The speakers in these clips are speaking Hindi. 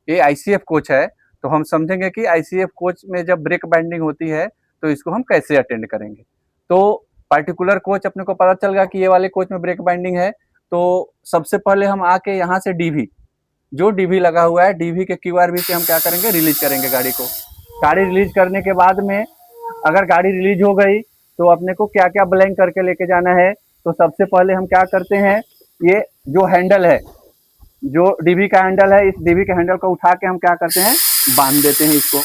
ये आईसीएफ कोच है, तो हम समझेंगे कि आईसीएफ कोच में जब ब्रेक बाइंडिंग होती है तो इसको हम कैसे अटेंड करेंगे। तो पार्टिकुलर कोच अपने को पता चल गया कि ये वाले कोच में ब्रेक बाइंडिंग है, तो सबसे पहले हम आके यहाँ से डीवी, जो डीवी लगा हुआ है, डीवी के क्यूआरवी से हम क्या करेंगे, रिलीज करेंगे गाड़ी को। गाड़ी रिलीज करने के बाद में अगर गाड़ी रिलीज हो गई तो अपने को क्या क्या ब्लैंक करके लेके जाना है। तो सबसे पहले हम क्या करते हैं, ये जो हैंडल है, जो डीवी का हैंडल है, इस डीवी के हैंडल को उठा के हम क्या करते हैं, बांध देते हैं इसको।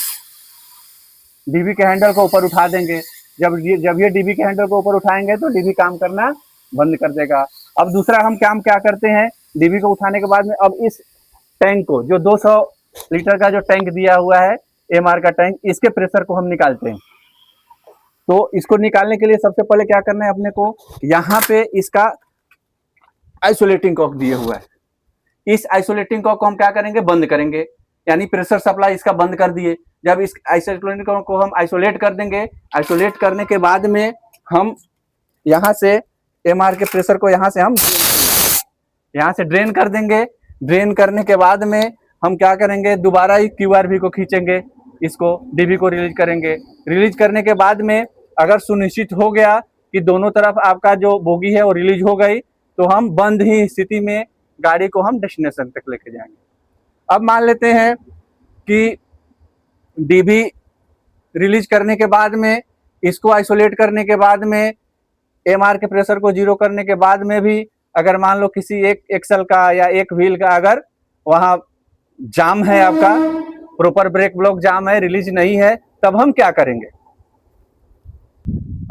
डीवी के हैंडल को ऊपर उठा देंगे। जब ये डीवी के हैंडल को ऊपर उठाएंगे तो डीवी काम करना बंद कर देगा। अब दूसरा हम काम क्या करते हैं, डीवी को उठाने के बाद में अब इस टैंक को, जो 200 लीटर का जो टैंक दिया हुआ है एमआर का टैंक, इसके प्रेशर को हम निकालते हैं। तो इसको निकालने के लिए सबसे पहले क्या करना है अपने को, यहाँ पे इसका आइसोलेटिंग कॉक दिया हुआ है, इस आइसोलेटिंग कॉक को हम क्या करेंगे, बंद करेंगे, यानी प्रेशर सप्लाई इसका बंद कर दिए। जब इस आइसोलेटिंग कॉक को हम आइसोलेट कर देंगे, आइसोलेट करने के बाद में हम यहाँ से एमआर के प्रेशर को यहाँ से हम यहाँ से ड्रेन कर देंगे। ड्रेन करने के बाद में हम क्या करेंगे, दोबारा ही क्यूआरवी को खींचेंगे, इसको डीवी को रिलीज करेंगे। रिलीज करने के बाद में अगर सुनिश्चित हो गया कि दोनों तरफ आपका जो बोगी है वो रिलीज हो गई, तो हम बंद ही स्थिति में गाड़ी को हम डेस्टिनेशन तक लेके जाएंगे। अब मान लेते हैं कि डीवी रिलीज करने के बाद में, इसको आइसोलेट करने के बाद में, एमआर के प्रेशर को जीरो करने के बाद में भी अगर मान लो किसी एक एक्सल का या एक व्हील का अगर वहां जाम है, आपका प्रॉपर ब्रेक ब्लॉक जाम है, रिलीज नहीं है, तब हम क्या करेंगे।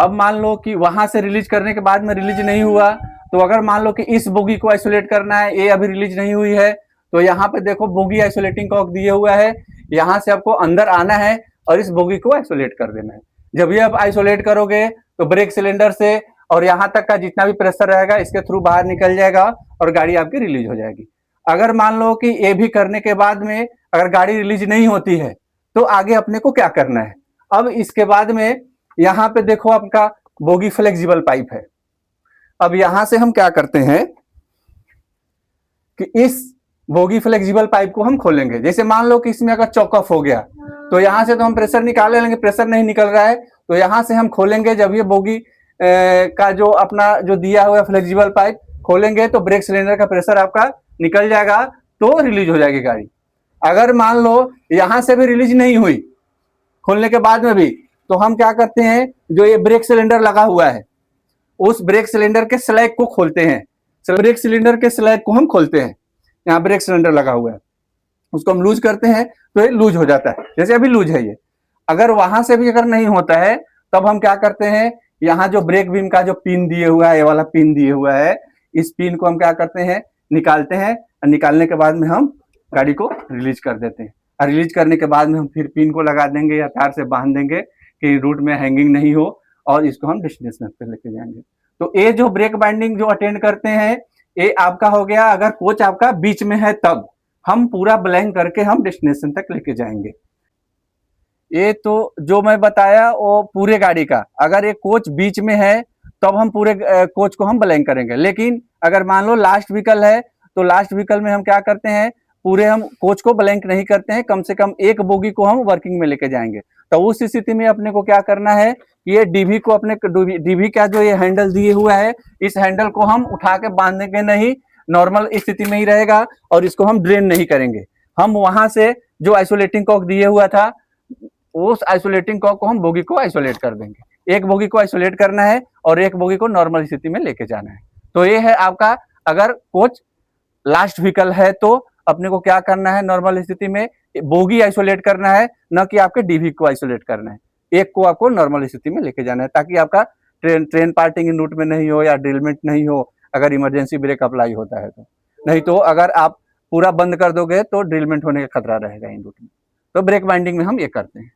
अब मान लो कि वहां से रिलीज करने के बाद में रिलीज नहीं हुआ, तो अगर मान लो कि इस बोगी को आइसोलेट करना है, ये अभी रिलीज नहीं हुई है, तो यहाँ पे देखो बोगी आइसोलेटिंग कॉक दिए हुआ है, यहाँ से आपको अंदर आना है और इस बोगी को आइसोलेट कर देना है। जब ये आप आइसोलेट करोगे तो ब्रेक सिलेंडर से और यहाँ तक का जितना भी प्रेशर रहेगा इसके थ्रू बाहर निकल जाएगा और गाड़ी आपकी रिलीज हो जाएगी। अगर मान लो कि ये भी करने के बाद में अगर गाड़ी रिलीज नहीं होती है, तो आगे अपने को क्या करना है। अब इसके बाद में यहाँ पे देखो आपका बोगी फ्लेक्सिबल पाइप है। अब यहां से हम क्या करते हैं कि इस बोगी फ्लेक्सिबल पाइप को हम खोलेंगे। जैसे मान लो कि इसमें अगर चॉक ऑफ हो गया, तो यहां से तो हम प्रेशर निकाल लेंगे, प्रेशर नहीं निकल रहा है, तो यहां से हम खोलेंगे। जब ये बोगी का जो अपना जो दिया हुआ फ्लेक्सिबल पाइप खोलेंगे तो ब्रेक सिलेंडर का प्रेशर आपका निकल जाएगा, तो रिलीज हो जाएगी गाड़ी। अगर मान लो यहां से भी रिलीज नहीं हुई खोलने के बाद में भी, तो हम क्या करते हैं, जो ये ब्रेक सिलेंडर लगा हुआ है उस ब्रेक सिलेंडर के स्लैग को खोलते हैं। ब्रेक सिलेंडर के स्लैग को हम खोलते हैं, यहाँ ब्रेक सिलेंडर लगा हुआ है, उसको हम लूज करते हैं तो ये लूज हो जाता है, जैसे अभी लूज है ये। अगर वहां से भी अगर नहीं होता है, तब हम क्या करते हैं, यहाँ जो ब्रेक बीम का जो पिन दिए हुआ है, ये वाला पिन दिए हुआ है, इस पिन को हम क्या करते हैं, निकालते हैं, और निकालने के बाद में हम गाड़ी को रिलीज कर देते हैं। और रिलीज करने के बाद में हम फिर पिन को लगा देंगे या तार से बांध देंगे कि रूट में हैंगिंग नहीं हो, और इसको हम डेस्टिनेशन पे लेके जाएंगे। तो ये जो ब्रेक बाइंडिंग जो अटेंड करते हैं, ये आपका हो गया। अगर कोच आपका बीच में है तब हम पूरा ब्लैंक करके हम डेस्टिनेशन तक लेके जाएंगे। ये तो जो मैं बताया वो पूरे गाड़ी का। अगर ये कोच बीच में है तब हम पूरे कोच को हम ब्लैंक करेंगे। लेकिन अगर मान लो लास्ट व्हीकल है, तो लास्ट व्हीकल में हम क्या करते हैं, पूरे हम कोच को ब्लैंक नहीं करते हैं, कम से कम एक बोगी को हम वर्किंग में लेके जाएंगे। तो उस स्थिति में अपने को क्या करना है, ये डीवी को, अपने डीवी का जो ये हैंडल दिए हुआ है, इस हैंडल को हम उठा के बांधेंगे नहीं, नॉर्मल स्थिति में ही रहेगा, और इसको हम ड्रेन नहीं करेंगे। हम वहां से जो आइसोलेटिंग कॉक दिए हुआ था, उस आइसोलेटिंग कॉक को हम बोगी को आइसोलेट कर देंगे। एक बोगी को आइसोलेट करना है और एक बोगी को नॉर्मल स्थिति में लेके जाना है। तो ये है आपका, अगर कोच लास्ट व्हीकल है तो अपने को क्या करना है, नॉर्मल स्थिति में बोगी आइसोलेट करना है, न कि आपके डीवी को आइसोलेट करना है। एक को आपको नॉर्मल स्थिति में लेके जाना है, ताकि आपका ट्रेन पार्टिंग इन रूट में नहीं हो या ड्रिलमेंट नहीं हो, अगर इमरजेंसी ब्रेक अप्लाई होता है तो। नहीं तो अगर आप पूरा बंद कर दोगे तो ड्रिलमेंट होने का खतरा रहेगा इन रूट में। तो ब्रेक बाइंडिंग में हम ये करते हैं।